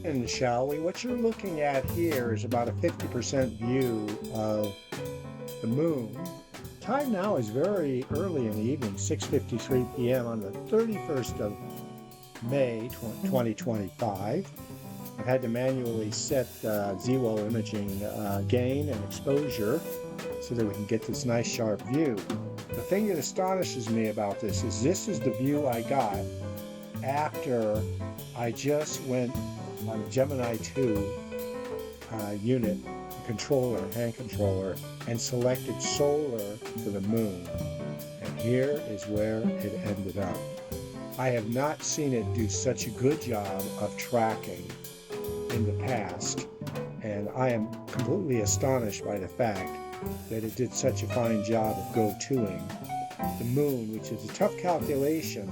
And shall we? What you're looking at here is about a 50% view of the moon. Time now is very early in the evening, 6:53 p.m. on the 31st of May 2025. I've had to manually set ZWO imaging gain and exposure so that we can get this nice sharp view. The thing that astonishes me about this is the view I got after I just went on the Gemini 2 unit controller, hand controller, and selected solar for the moon. And here is where it ended up. I have not seen it do such a good job of tracking in the past, and I am completely astonished by the fact that it did such a fine job of go-toing the moon, which is a tough calculation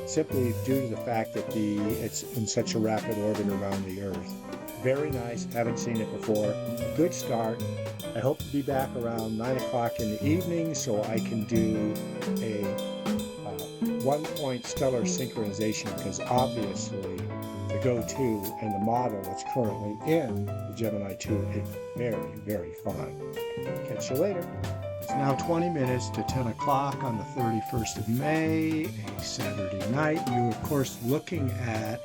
simply due to the fact that it's in such a rapid orbit around the Earth. Very nice, haven't seen it before. A good start. I hope to be back around 9 o'clock in the evening so I can do a 1-point stellar synchronization, because obviously the go-to and the model that's currently in the Gemini 2 is very, very fine. Catch you later. It's now 20 minutes to 10 o'clock on the 31st of May, a Saturday night. You're, of course, looking at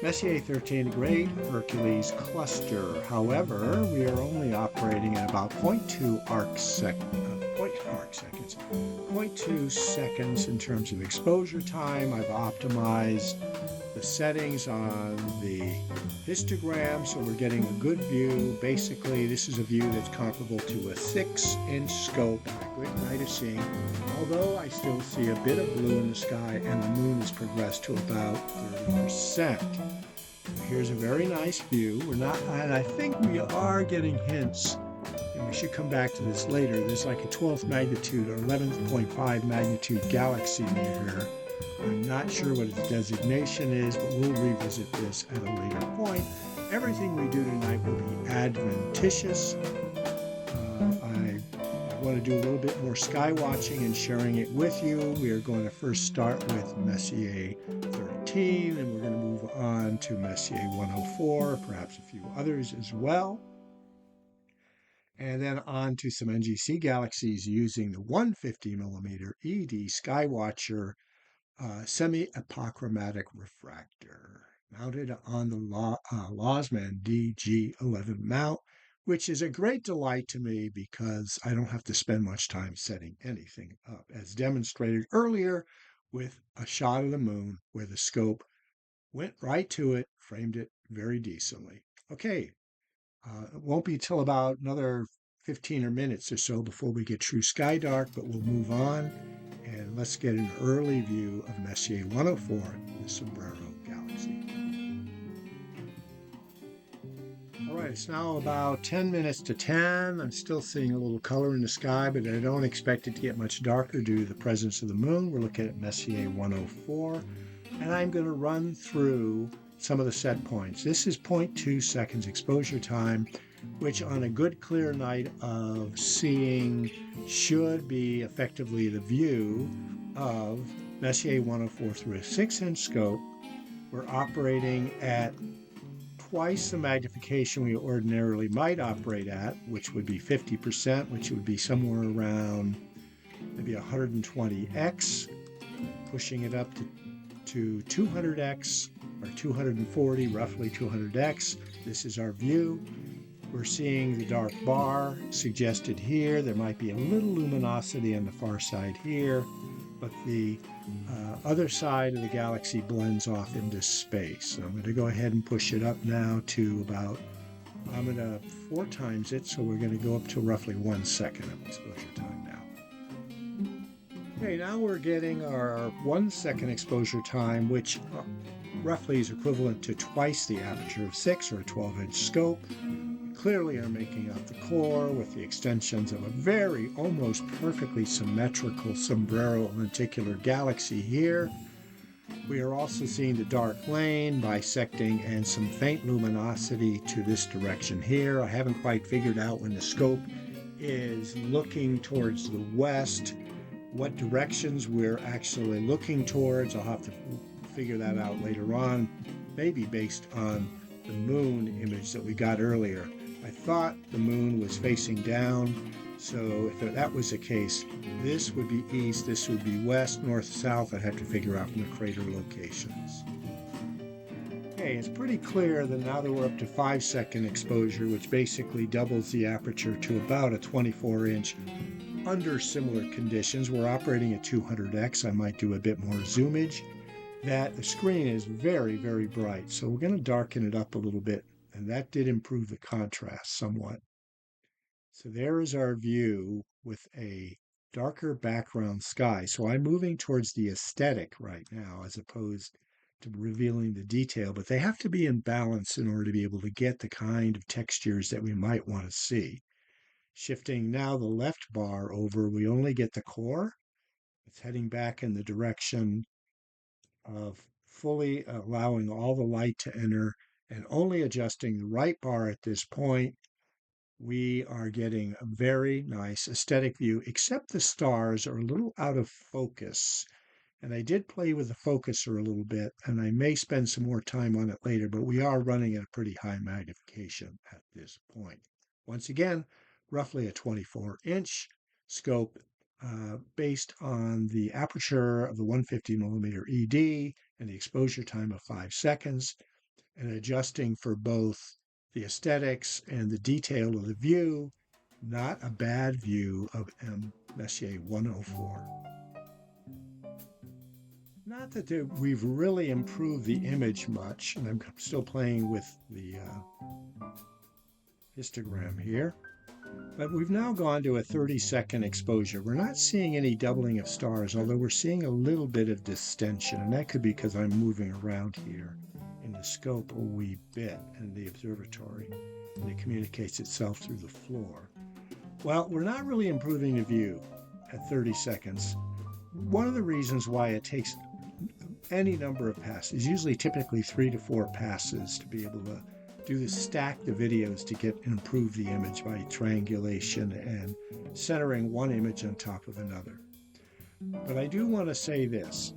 Messier 13, Great Hercules Cluster. However, we are only operating at about 0.2 seconds in terms of exposure time. I've optimized the settings on the histogram, so we're getting a good view. Basically, this is a view that's comparable to a 6-inch scope on a good night of seeing, although I still see a bit of blue in the sky, and the moon has progressed to about 30%. Here's a very nice view. And I think we are getting hints, and we should come back to this later. There's like a 12th magnitude or 11.5 magnitude galaxy near here. I'm not sure what its designation is, but we'll revisit this at a later point. Everything we do tonight will be adventitious. I want to do a little bit more sky watching and sharing it with you. We are going to first start with Messier 13, and we're going to move on to Messier 104, perhaps a few others as well. And then on to some NGC galaxies using the 150 millimeter ED Skywatcher semi-apochromatic refractor mounted on the Losman DG11 mount, which is a great delight to me because I don't have to spend much time setting anything up, as demonstrated earlier with a shot of the moon where the scope went right to it, framed it very decently. Okay, it won't be till about another 15 minutes or so before we get true sky dark, but we'll move on. And let's get an early view of Messier 104, the Sombrero Galaxy. All right, it's now about 10 minutes to 10. I'm still seeing a little color in the sky, but I don't expect it to get much darker due to the presence of the moon. We're looking at Messier 104, and I'm going to run through some of the set points. This is 0.2 seconds exposure time, which on a good clear night of seeing should be effectively the view of Messier 104 through a 6-inch scope. We're operating at twice the magnification we ordinarily might operate at, which would be 50%, which would be somewhere around maybe 120x, pushing it up to 200x or 240, roughly 200x. This is our view. We're seeing the dark bar suggested here. There might be a little luminosity on the far side here, but the other side of the galaxy blends off into space. So I'm going to go ahead and push it up now to about, I'm going to 4 times it, so we're going to go up to roughly 1 second of exposure time now. Okay, now we're getting our 1 second exposure time, which roughly is equivalent to twice the aperture of 6 or a 12-inch scope. Clearly are making out the core with the extensions of a very almost perfectly symmetrical sombrero lenticular galaxy here. We are also seeing the dark lane bisecting and some faint luminosity to this direction here. I haven't quite figured out when the scope is looking towards the west what directions we're actually looking towards. I'll have to figure that out later on, maybe based on the moon image that we got earlier. I thought the moon was facing down, so if that was the case, this would be east, this would be west, north, south. I'd have to figure out from the crater locations. Okay, it's pretty clear that now that we're up to 5-second exposure, which basically doubles the aperture to about a 24-inch under similar conditions. We're operating at 200x. I might do a bit more zoomage. That the screen is very, very bright. So we're going to darken it up a little bit. And that did improve the contrast somewhat. So there is our view with a darker background sky. So I'm moving towards the aesthetic right now as opposed to revealing the detail, but they have to be in balance in order to be able to get the kind of textures that we might want to see. Shifting now the left bar over, we only get the core. It's heading back in the direction of fully allowing all the light to enter, and only adjusting the right bar at this point. We are getting a very nice aesthetic view, except the stars are a little out of focus. And I did play with the focuser a little bit, and I may spend some more time on it later, but we are running at a pretty high magnification at this point. Once again, roughly a 24-inch scope based on the aperture of the 150 millimeter ED and the exposure time of 5 seconds, and adjusting for both the aesthetics and the detail of the view. Not a bad view of M. Messier 104. Not that we've really improved the image much, and I'm still playing with the histogram here, but we've now gone to a 30-second exposure. We're not seeing any doubling of stars, although we're seeing a little bit of distension, and that could be because I'm moving around here in the scope a wee bit in the observatory, and it communicates itself through the floor. Well, we're not really improving the view at 30 seconds. One of the reasons why it takes any number of passes, usually typically 3 to 4 passes, to be able to stack the videos to get and improve the image by triangulation and centering one image on top of another. But I do want to say this.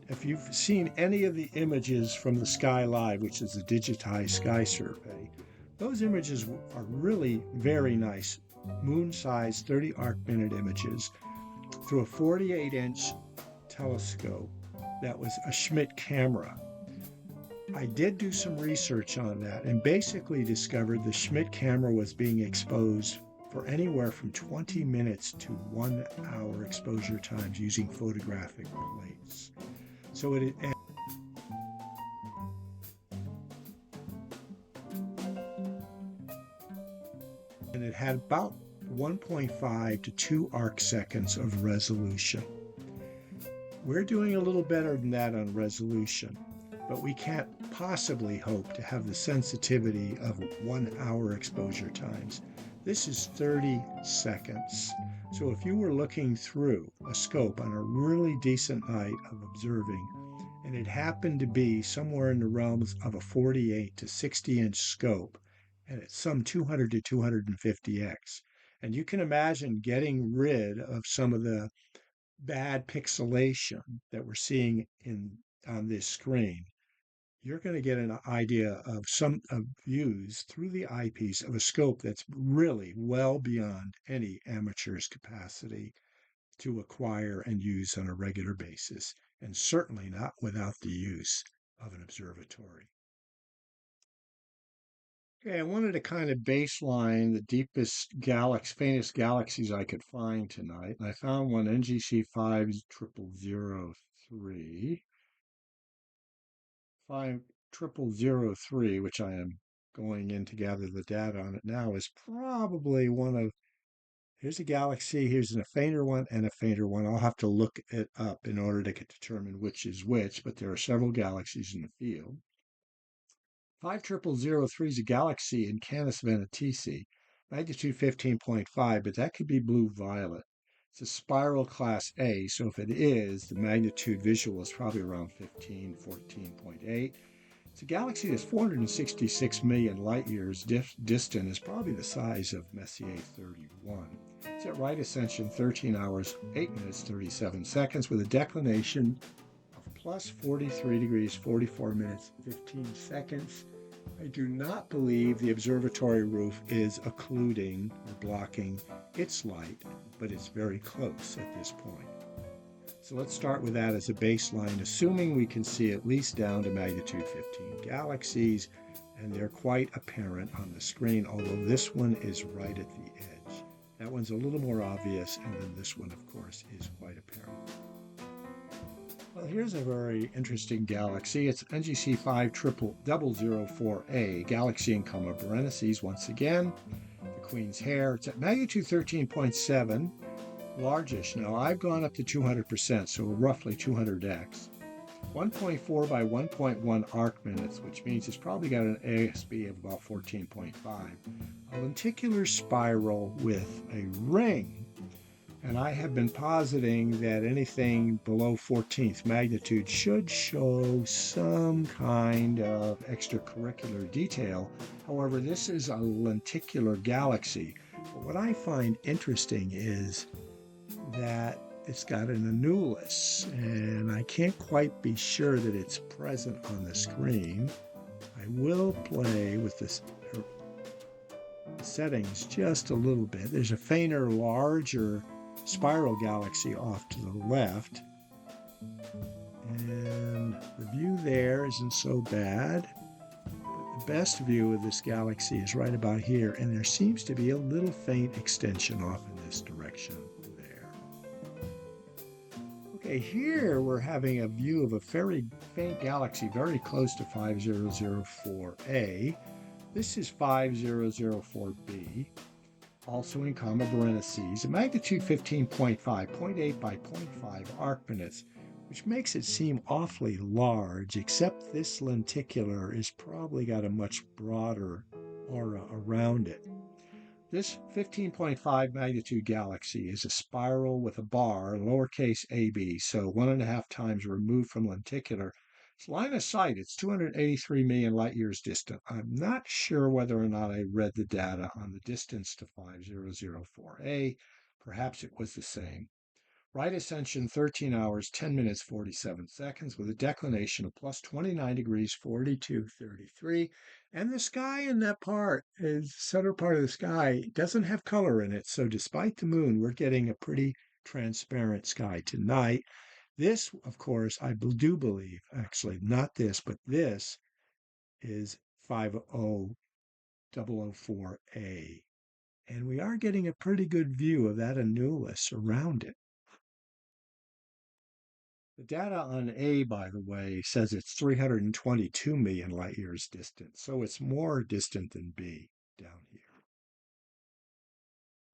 If you've seen any of the images from the Sky Live, which is the digitized sky survey, those images are really very nice, moon-sized 30 arc-minute images through a 48-inch telescope that was a Schmidt camera. I did do some research on that and basically discovered the Schmidt camera was being exposed for anywhere from 20 minutes to 1 hour exposure times using photographic plates. So and it had about 1.5 to 2 arc seconds of resolution. We're doing a little better than that on resolution, but we can't possibly hope to have the sensitivity of 1 hour exposure times. This is 30 seconds. So if you were looking through a scope on a really decent night of observing, and it happened to be somewhere in the realms of a 48 to 60-inch scope, and it's some 200 to 250x, and you can imagine getting rid of some of the bad pixelation that we're seeing on this screen, you're going to get an idea of some views through the eyepiece of a scope that's really well beyond any amateur's capacity to acquire and use on a regular basis, and certainly not without the use of an observatory. Okay, I wanted to kind of baseline the deepest faintest galaxies I could find tonight. And I found one, NGC 5003, which I am going in to gather the data on it now, is probably one of, here's a galaxy, here's a fainter one and a fainter one. I'll have to look it up in order to determine which is which, but there are several galaxies in the field. 5003 is a galaxy in Canis Venatici, magnitude 15.5, but that could be blue-violet. It's a spiral class A, so if it is, the magnitude visual is probably around 15, 14.8. It's a galaxy that's 466 million light years distant, is probably the size of Messier 31. It's at right ascension 13 hours, 8 minutes, 37 seconds with a declination of plus 43 degrees, 44 minutes, 15 seconds. I do not believe the observatory roof is occluding or blocking its light, but it's very close at this point. So let's start with that as a baseline, assuming we can see at least down to magnitude 15 galaxies, and they're quite apparent on the screen, although this one is right at the edge. That one's a little more obvious, and then this one, of course, is quite apparent. Well, here's a very interesting galaxy. It's NGC 5004A, galaxy in Coma Berenices once again. The Queen's Hair. It's at magnitude 13.7. Largish. Now I've gone up to 200%, so roughly 200x. 1.4 by 1.1 arc minutes, which means it's probably got an ASB of about 14.5. A lenticular spiral with a ring. And I have been positing that anything below 14th magnitude should show some kind of extracurricular detail. However, this is a lenticular galaxy. But what I find interesting is that it's got an annulus, and I can't quite be sure that it's present on the screen. I will play with this settings just a little bit. There's a fainter, larger spiral galaxy off to the left, and the view there isn't so bad. But the best view of this galaxy is right about here, and there seems to be a little faint extension off in this direction. Okay, here we're having a view of a very faint galaxy very close to 5004A. This is 5004B, also in Coma Berenices, a magnitude 15.5, 0.8 by 0.5 arc minutes, which makes it seem awfully large, except this lenticular has probably got a much broader aura around it. This 15.5 magnitude galaxy is a spiral with a bar, lowercase ab, so 1.5 times removed from lenticular. Its line of sight, it's 283 million light years distant. I'm not sure whether or not I read the data on the distance to 5004A. Perhaps it was the same. Right ascension, 13 hours, 10 minutes, 47 seconds, with a declination of plus 29 degrees, 42.33. And the sky in that part, is center part of the sky, doesn't have color in it. So despite the moon, we're getting a pretty transparent sky tonight. This, of course, I do believe, actually, not this, but this is 5004A. And we are getting a pretty good view of that annulus around it. The data on A, by the way, says it's 322 million light years distant, so it's more distant than B down here.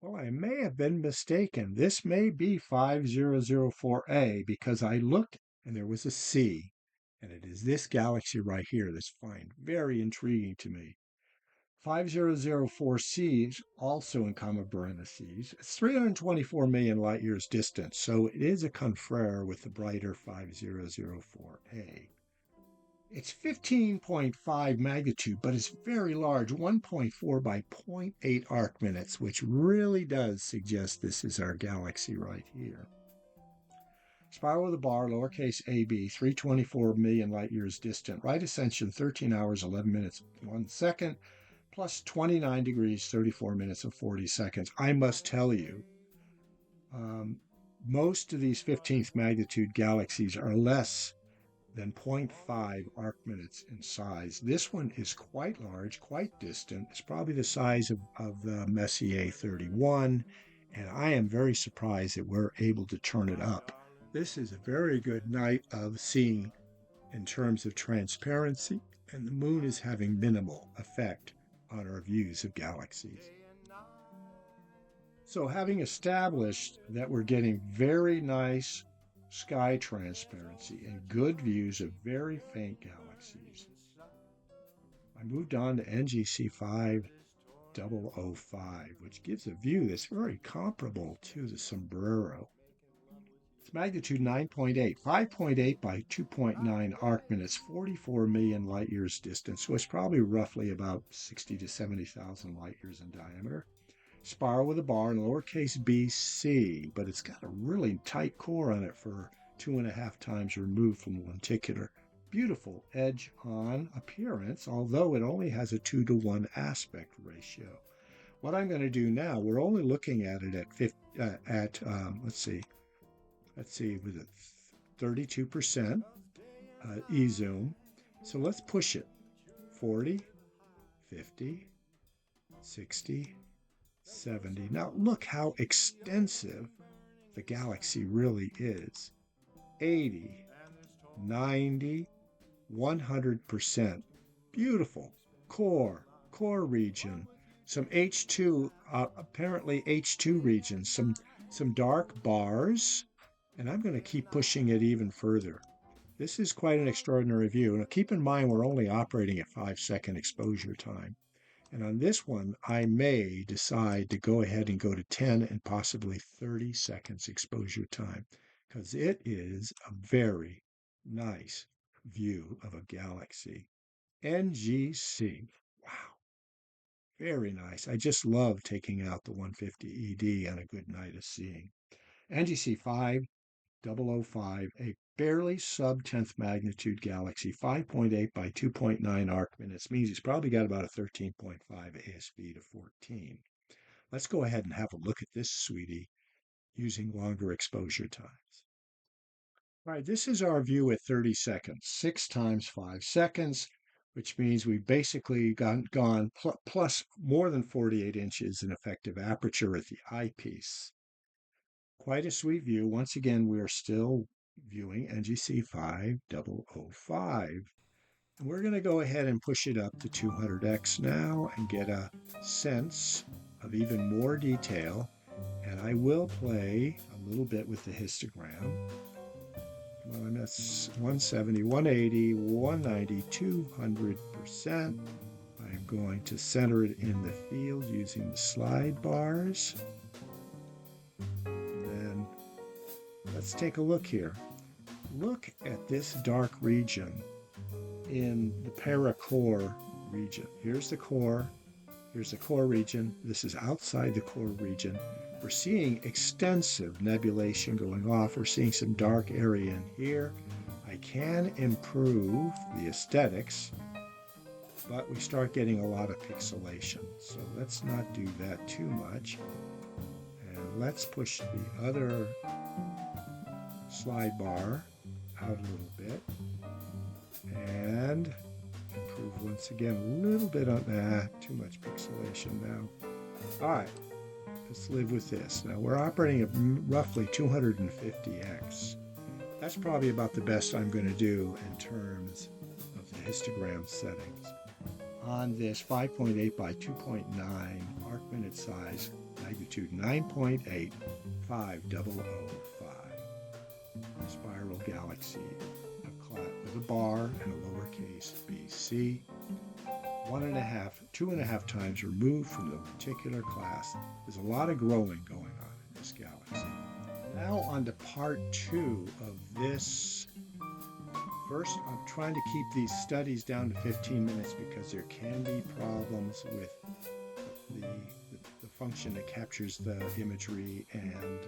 Well, I may have been mistaken. This may be 5004A because I looked and there was a C, and it is this galaxy right here that's very intriguing to me. 5004C is also in Coma Berenices. It's 324 million light years distant, so it is a confrere with the brighter 5004A. It's 15.5 magnitude, but it's very large, 1.4 by 0.8 arc minutes, which really does suggest this is our galaxy right here. Spiral with a bar, lowercase ab, 324 million light years distant. Right ascension, 13 hours, 11 minutes, 1 second. Plus 29 degrees, 34 minutes, and 40 seconds. I must tell you, most of these 15th magnitude galaxies are less than 0.5 arc minutes in size. This one is quite large, quite distant. It's probably the size of the Messier 31, and I am very surprised that we're able to turn it up. This is a very good night of seeing in terms of transparency, and the moon is having minimal effect on our views of galaxies. So having established that we're getting very nice sky transparency and good views of very faint galaxies, I moved on to NGC 5005, which gives a view that's very comparable to the sombrero. It's It's magnitude 9.8, 5.8 by 2.9 arc minutes, 44 million light years distance. So it's probably roughly about 60 to 70,000 light years in diameter. Spiral with a bar in lowercase bc, but it's got a really tight core on it for 2.5 times removed from the lenticular. Beautiful edge-on appearance, although it only has a 2-to-1 aspect ratio. What I'm going to do now, we're only looking at it at let's see, with a 32% e-zoom. So let's push it. 40, 50, 60, 70. Now look how extensive the galaxy really is. 80, 90, 100%. Beautiful core region. Some H2, apparently H2 regions, some dark bars, and I'm going to keep pushing it even further. This is quite an extraordinary view. Now keep in mind we're only operating at 5-second exposure time. And on this one, I may decide to go ahead and go to 10 and possibly 30 seconds exposure time, because it is a very nice view of a galaxy. NGC. Wow. Very nice. I just love taking out the 150 ED on a good night of seeing. NGC 5005, a barely sub-10th magnitude galaxy, 5.8 by 2.9 arc minutes, means it's probably got about a 13.5 ASV to 14. Let's go ahead and have a look at this sweetie using longer exposure times. All right, this is our view at 30 seconds, 6 times 5 seconds, which means we've basically gone plus more than 48 inches in effective aperture at the eyepiece. Quite a sweet view. Once again, we are still viewing NGC 5005. And we're going to go ahead and push it up to 200x now and get a sense of even more detail. And I will play a little bit with the histogram. Come on, that's 170, 180, 190, 200%. I'm going to center it in the field using the slide bars. And then let's take a look here. Look at this dark region in the paracore region. Here's the core region. This is outside the core region. We're seeing extensive nebulation going off. We're seeing some dark area in here. I can improve the aesthetics, but we start getting a lot of pixelation. So let's not do that too much. And let's push the other slide bar out a little bit. And improve once again a little bit on that. Too much pixelation now. All right. Let's live with this. Now we're operating at roughly 250x. That's probably about the best I'm going to do in terms of the histogram settings. On this 5.8 by 2.9 arc minute size, magnitude 9.8, 5005. Spiral galaxy with a bar and a lowercase bc. 2.5 times removed from the particular class. There's a lot of growing going on in this galaxy. Now on to part 2 of this. First, I'm trying to keep these studies down to 15 minutes because there can be problems with the function that captures the imagery and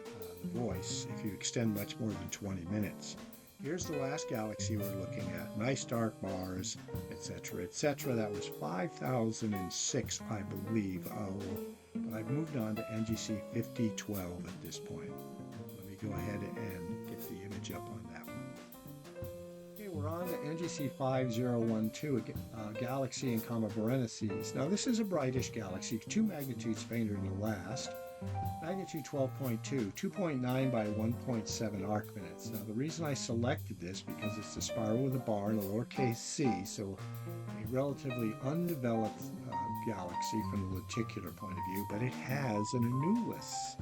the voice if you extend much more than 20 minutes. Here's the last galaxy we're looking at. Nice dark bars, etc., etc. That was 5006, I believe. But I've moved on to NGC 5012 at this point. Let me go ahead and get the image up on that one. Okay, we're on to NGC 5012, a galaxy in Gamma Berenices. Now, this is a brightish galaxy, 2 magnitudes fainter than the last. Magnitude 12.2, 2.9 by 1.7 arc minutes. Now the reason I selected this because it's a spiral with a bar and a lowercase c, so a relatively undeveloped galaxy from the lenticular point of view, but it has an annulus.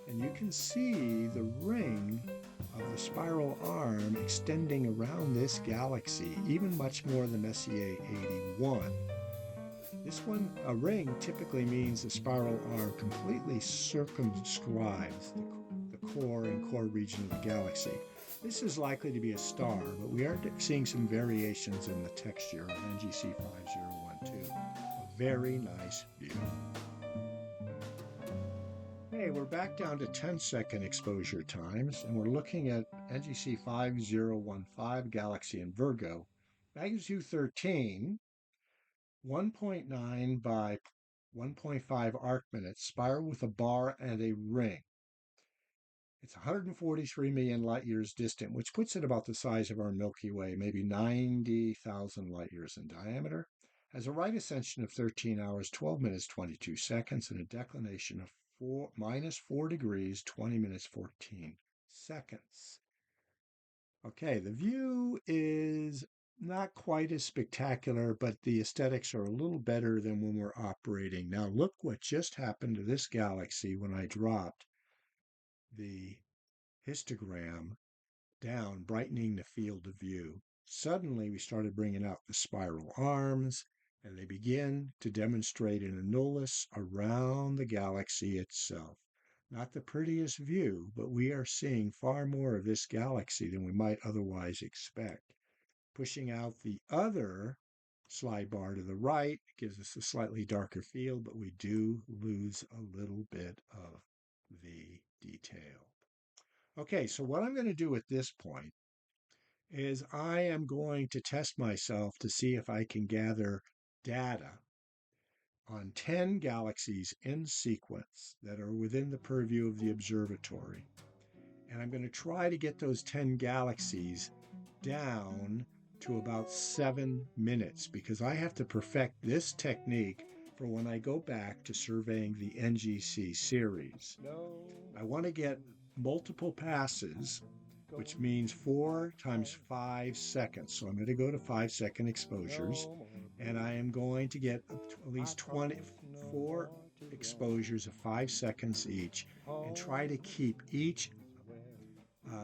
And you can see the ring of the spiral arm extending around this galaxy, even much more than Messier 81. This one, a ring, typically means the spiral arm completely circumscribes the core and core region of the galaxy. This is likely to be a star, but we are seeing some variations in the texture of NGC 5012. A very nice view. Okay, we're back down to 10-second exposure times, and we're looking at NGC 5015 Galaxy in Virgo. Magnitude 13, 1.9 by 1.5 arc minutes, spiral with a bar and a ring. It's 143 million light years distant, which puts it about the size of our Milky Way, maybe 90,000 light years in diameter. Has a right ascension of 13 hours, 12 minutes, 22 seconds, and a declination of -4 degrees, 20 minutes, 14 seconds. Okay, the view is not quite as spectacular, but the aesthetics are a little better than when we're operating. Now, look what just happened to this galaxy when I dropped the histogram down, brightening the field of view. Suddenly, we started bringing out the spiral arms, and they begin to demonstrate an annulus around the galaxy itself. Not the prettiest view, but we are seeing far more of this galaxy than we might otherwise expect. Pushing out the other slide bar to the right gives us a slightly darker field, but we do lose a little bit of the detail. Okay, so what I'm going to do at this point is I am going to test myself to see if I can gather data on 10 galaxies in sequence that are within the purview of the observatory. And I'm going to try to get those 10 galaxies down to about 7 minutes, because I have to perfect this technique for when I go back to surveying the NGC series. I want to get multiple passes, which means 4 times 5 seconds. So I'm going to go to 5-second exposures, and I am going to get at least 24 exposures of 5 seconds each, and try to keep each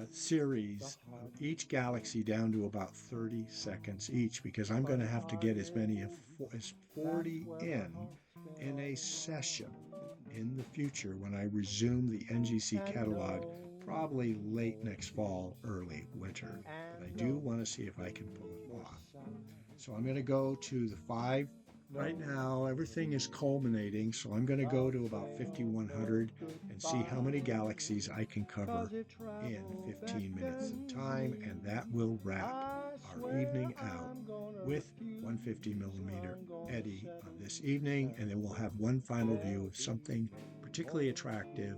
series, each galaxy down to about 30 seconds each, because I'm going to have to get as many as 40 in a session in the future when I resume the NGC catalog, probably late next fall, early winter. But I do want to see if I can pull it off. So I'm going to go to the 5. Right now, everything is culminating, so I'm going to go to about 5,100 and see how many galaxies I can cover in 15 minutes of time, and that will wrap our evening out with 150 millimeter Eddy this evening, and then we'll have one final view of something particularly attractive,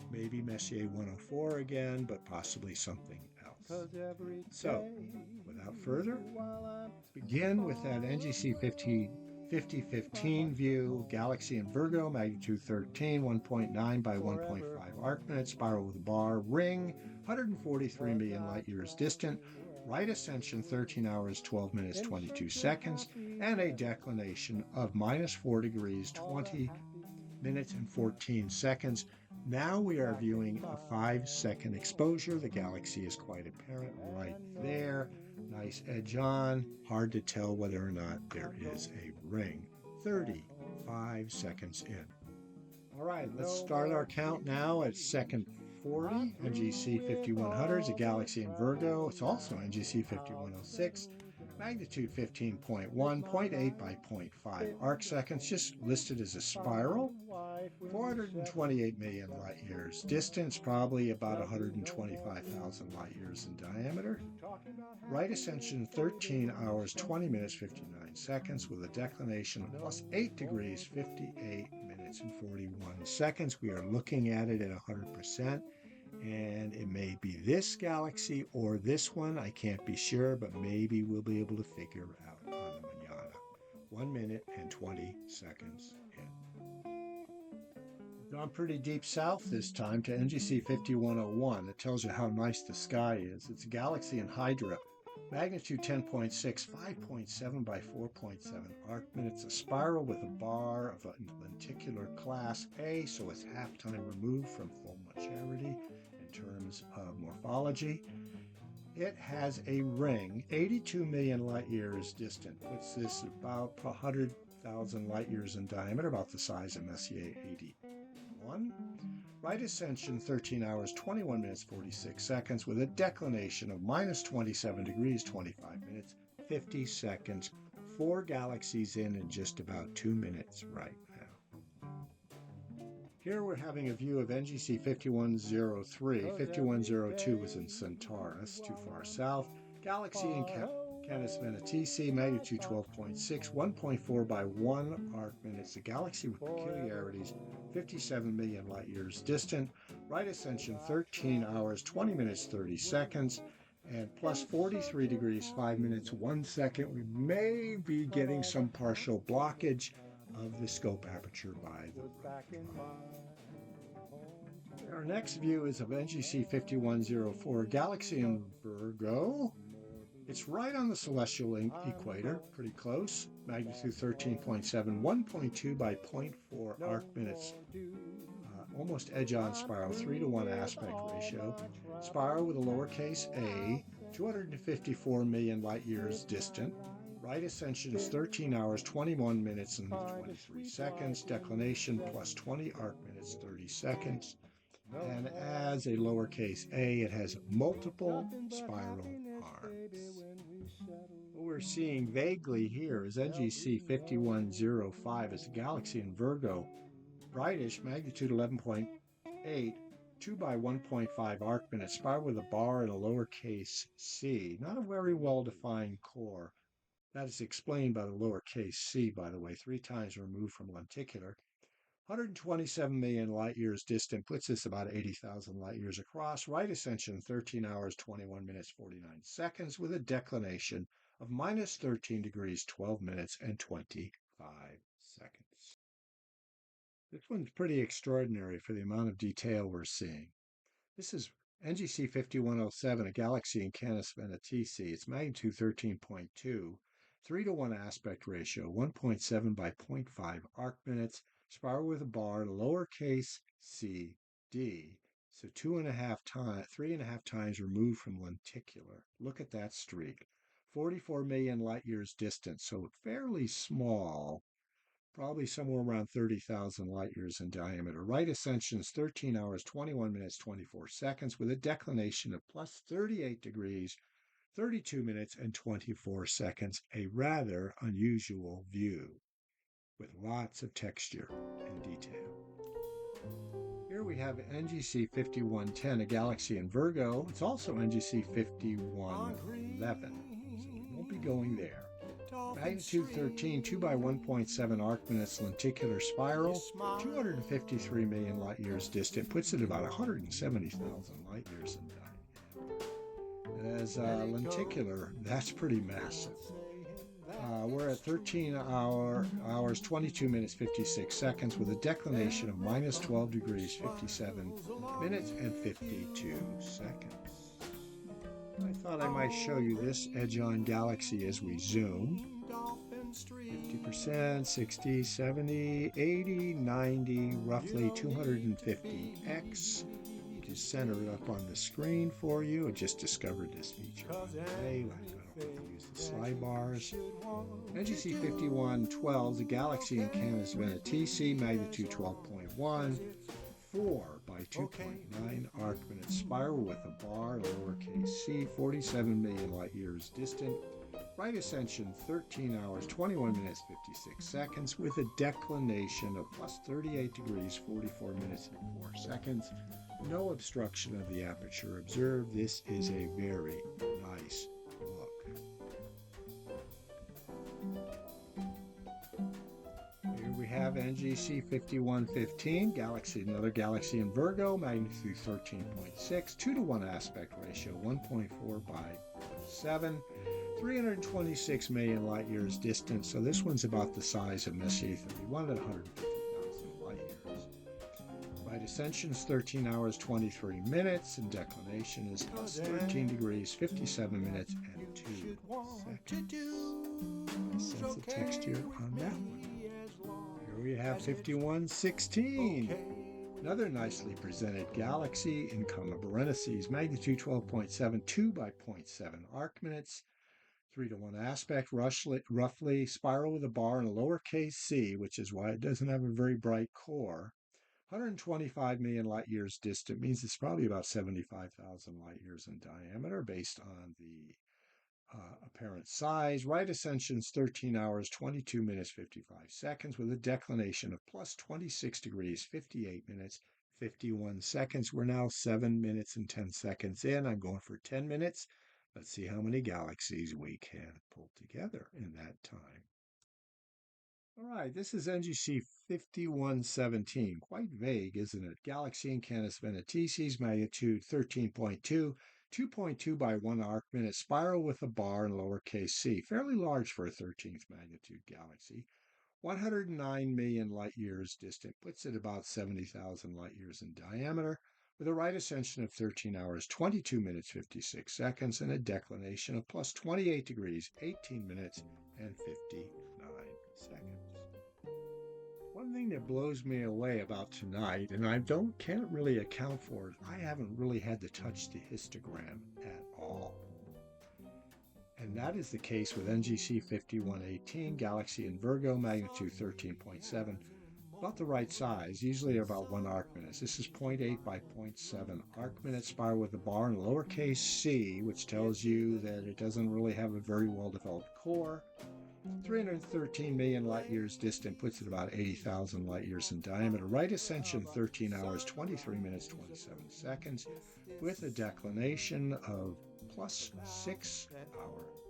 maybe Messier 104 again, but possibly something else. So, without further, let's begin with that NGC 5015 view, galaxy in Virgo, magnitude 13, 1.9 by 1.5 arc minutes, spiral with a bar, ring, 143 million light years distant, right ascension 13 hours, 12 minutes, 22 seconds, and a declination of -4 degrees, 20 minutes and 14 seconds. Now we are viewing a 5-second exposure. The galaxy is quite apparent right there. Nice edge on. Hard to tell whether or not there is a ring. 35 seconds in. All right, let's start our count now at second 40. NGC 5100 is a galaxy in Virgo. It's also NGC 5106. Magnitude 15.1, 0.8 by 0.5 arc seconds, just listed as a spiral. 428 million light years. Distance probably about 125,000 light years in diameter. Right ascension 13 hours, 20 minutes, 59 seconds, with a declination of +8 degrees, 58 minutes and 41 seconds. We are looking at it at 100%. And it may be this galaxy or this one. I can't be sure, but maybe we'll be able to figure out on the manana. 1 minute and 20 seconds in. Gone pretty deep south this time to NGC 5101. It tells you how nice the sky is. It's a galaxy in Hydra. Magnitude 10.6, 5.7 by 4.7 arc minutes. A spiral with a bar of a lenticular class A, so it's half time removed from full maturity in terms of morphology. It has a ring, 82 million light years distant, puts this about 100,000 light years in diameter, about the size of Messier 81. Right ascension 13 hours 21 minutes 46 seconds with a declination of minus 27 degrees 25 minutes 50 seconds. 4 galaxies in just about 2 minutes right now. Here we're having a view of NGC 5103. 5102 was in Centaurus, too far south. Galaxy in Canis Venatici, magnitude 12.6, 1.4 by 1 arc minutes. A galaxy with peculiarities, 57 million light years distant. Right ascension 13 hours 20 minutes 30 seconds. And plus 43 degrees 5 minutes 1 second. We may be getting some partial blockage of the scope aperture by the Our next view is of NGC 5104, galaxy in Virgo. It's right on the celestial equator, pretty close. Magnitude 13.7, 1.2 by 0.4 arc minutes. Almost edge-on spiral, 3-to-1 aspect ratio. Spiral with a lowercase a, 254 million light years distant. Right ascension is 13 hours, 21 minutes, and 23 seconds. Declination plus 20 arc minutes, 30 seconds. And as a lowercase a, it has multiple spiral arms. What we're seeing vaguely here is NGC 5105 is a galaxy in Virgo. Brightish, magnitude 11.8, 2 by 1.5 arc minutes, spiral with a bar and a lowercase c. Not a very well-defined core. That is explained by the lowercase c, by the way, 3 times removed from lenticular. 127 million light years distant puts us about 80,000 light years across. Right ascension 13 hours 21 minutes 49 seconds with a declination of minus 13 degrees 12 minutes and 25 seconds. This one's pretty extraordinary for the amount of detail we're seeing. This is NGC 5107, a galaxy in Canis Venatici. Its magnitude 13.2, 3-to-1 aspect ratio, 1.7 by 0.5 arc minutes. Spiral with a bar, lowercase c, d, so 3.5 times removed from lenticular. Look at that streak. 44 million light years distant, so fairly small, probably somewhere around 30,000 light years in diameter. Right ascension is 13 hours, 21 minutes, 24 seconds, with a declination of plus 38 degrees, 32 minutes, and 24 seconds. A rather unusual view, with lots of texture and detail. Here we have NGC 5110, a galaxy in Virgo. It's also NGC 5111, so we won't be going there. Magnitude 13, 2 by 1.7 arc minutes lenticular spiral, 253 million light years distant, puts it about 170,000 light years in diameter. As lenticular, that's pretty massive. We're at 13 hours, 22 minutes, 56 seconds with a declination of minus 12 degrees, 57 minutes, and 52 seconds. I thought I might show you this edge-on galaxy as we zoom. 50%, 60, 70, 80, 90, roughly 250x. Just center it up on the screen for you. I just discovered this feature today. I don't use the slide bars. NGC 5112 is a galaxy in Canis Venatici, magnitude 12.1, 4 by 2.9 arc minutes, spiral with a bar, lowercase c, 47 million light years distant. Right ascension 13 hours, 21 minutes, 56 seconds, with a declination of plus 38 degrees, 44 minutes, and 4 seconds. No obstruction of the aperture observed. This is a very nice look. Here we have NGC 5115, another galaxy in Virgo, magnitude 13.6, 2-to-1 aspect ratio, 1.4 by 7, 326 million light years distant. So this one's about the size of Messier 31 at 150,000 light years. Right ascension is 13 hours, 23 minutes, and declination is plus 13 degrees, 57 minutes, and 2 seconds. Nice sense of texture on that one. Here we have 5116. Another nicely presented galaxy in Comma Berenices, magnitude 12.7, 2 by 0.7 arc minutes, 3-to-1 aspect, roughly spiral with a bar and a lowercase c, which is why it doesn't have a very bright core. 125 million light years distant means it's probably about 75,000 light years in diameter based on the apparent size. Right ascension's 13 hours, 22 minutes, 55 seconds with a declination of plus 26 degrees, 58 minutes, 51 seconds. We're now 7 minutes and 10 seconds in. I'm going for 10 minutes. Let's see how many galaxies we can pull together in that time. All right, this is NGC 5117. Quite vague, isn't it? Galaxy in Canis Venaticis, magnitude 13.2, 2.2 by 1 arc minute, spiral with a bar in lowercase c. Fairly large for a 13th magnitude galaxy. 109 million light years distant, puts it about 70,000 light years in diameter, with a right ascension of 13 hours, 22 minutes, 56 seconds, and a declination of plus 28 degrees, 18 minutes, and 59 seconds. One thing that blows me away about tonight, and I can't really account for it, I haven't really had to touch the histogram at all. And that is the case with NGC 5118, Galaxy in Virgo, magnitude 13.7, about the right size, usually about 1 arc minute. This is 0.8 by 0.7 arc minute, spiral with a bar in lowercase c, which tells you that it doesn't really have a very well-developed core. 313 million light years distant, puts it about 80,000 light years in diameter. Right ascension 13 hours, 23 minutes, 27 seconds, with a declination of plus 6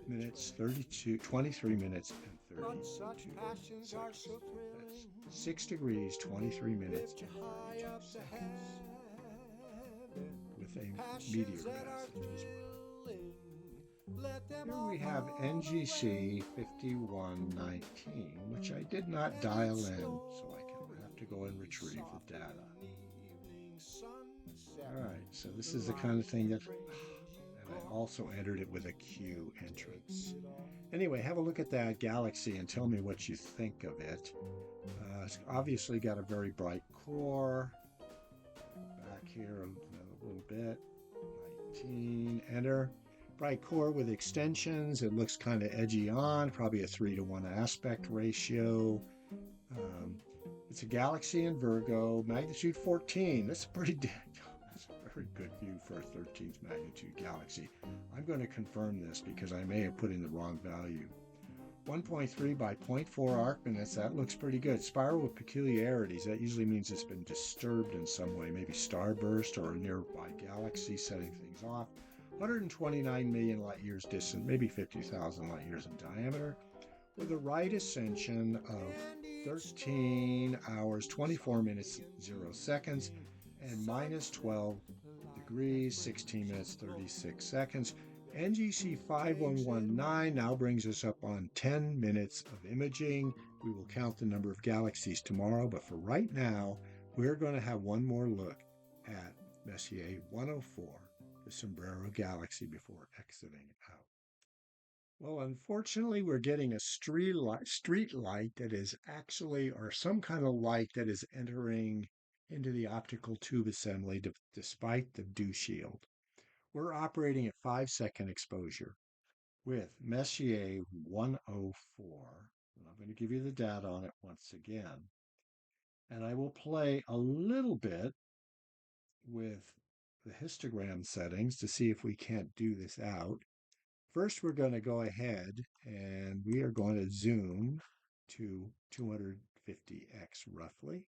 minutes, 23 minutes, and 32 seconds. That's 6 degrees, 23 minutes, and 32 seconds, with a meteor passage as well. Here we have NGC 5119, which I did not dial in, so I can have to go and retrieve the data. All right, so this is the kind of thing that, and I also entered it with a Q entrance. Anyway, have a look at that galaxy and tell me what you think of it. It's obviously got a very bright core. Back here a little bit. 19, enter. Bright core with extensions. It looks kind of edgy on, probably a 3:1 aspect ratio. It's a galaxy in Virgo, magnitude 14. That's a very good view for a 13th magnitude galaxy. I'm going to confirm this because I may have put in the wrong value. 1.3 by 0.4 arc minutes. That looks pretty good. Spiral with peculiarities. That usually means it's been disturbed in some way, maybe starburst or a nearby galaxy setting things off. 129 million light years distant, maybe 50,000 light years in diameter, with a right ascension of 13 hours, 24 minutes, 0 seconds, and minus 12 degrees, 16 minutes, 36 seconds. NGC 5119 now brings us up on 10 minutes of imaging. We will count the number of galaxies tomorrow, but for right now, we're going to have one more look at Messier 104. The Sombrero Galaxy before exiting out. Well, unfortunately, we're getting a street light that is actually, or some kind of light that is entering into the optical tube assembly despite the dew shield. We're operating at 5-second exposure with Messier 104. And I'm going to give you the data on it once again. And I will play a little bit with the histogram settings to see if we can't do this out. First, we're going to go ahead and we are going to zoom to 250x roughly.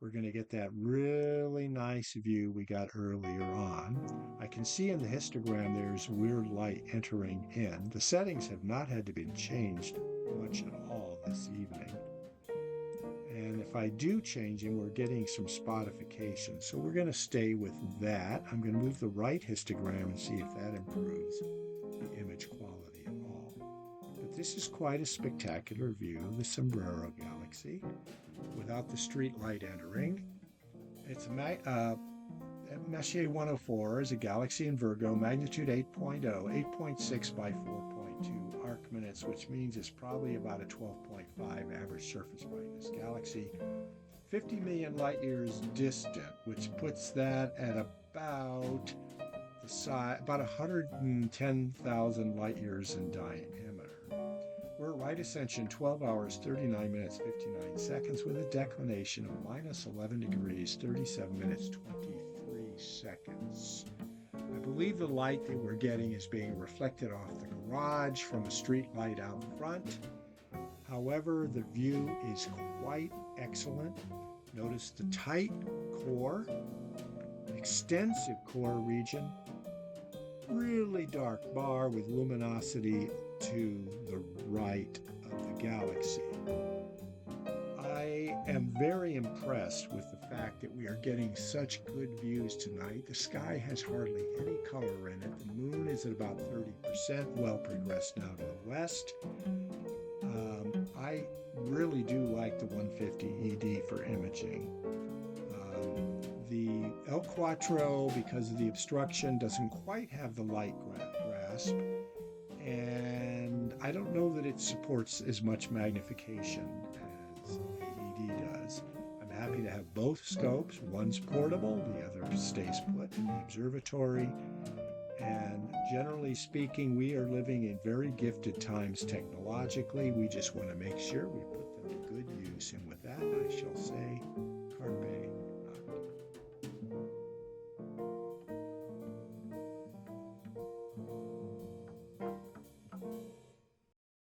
We're going to get that really nice view we got earlier on. I can see in the histogram there's weird light entering in. The settings have not had to be changed much at all this evening. And if I do change them, we're getting some spotification. So we're going to stay with that. I'm going to move the right histogram and see if that improves the image quality at all. But this is quite a spectacular view of the Sombrero Galaxy without the street light entering. It's Messier 104 is a galaxy in Virgo, magnitude 8.0, 8.6 by 4.2 arc minutes, which means it's probably about a 12.5 average surface brightness galaxy. 50 million light years distant, which puts that at about the size, about 110,000 light years in diameter. We're at right ascension, 12 hours, 39 minutes, 59 seconds, with a declination of minus 11 degrees, 37 minutes, 23 seconds. I believe the light that we're getting is being reflected off the garage from a street light out front. However, the view is quite excellent. Notice the tight core, extensive core region, really dark bar with luminosity to the right of the galaxy. I am very impressed with the fact that we are getting such good views tonight. The sky has hardly any color in it. The moon is at about 30%, well progressed now to the west. I really do like the 150 ED for imaging. The El Quattro, because of the obstruction, doesn't quite have the light grasp, and I don't know that it supports as much magnification as the ED does. I'm happy to have both scopes. One's portable, the other stays put in the observatory. And generally speaking, we are living in very gifted times technologically. We just want to make sure we put them to good use. And with that, I shall say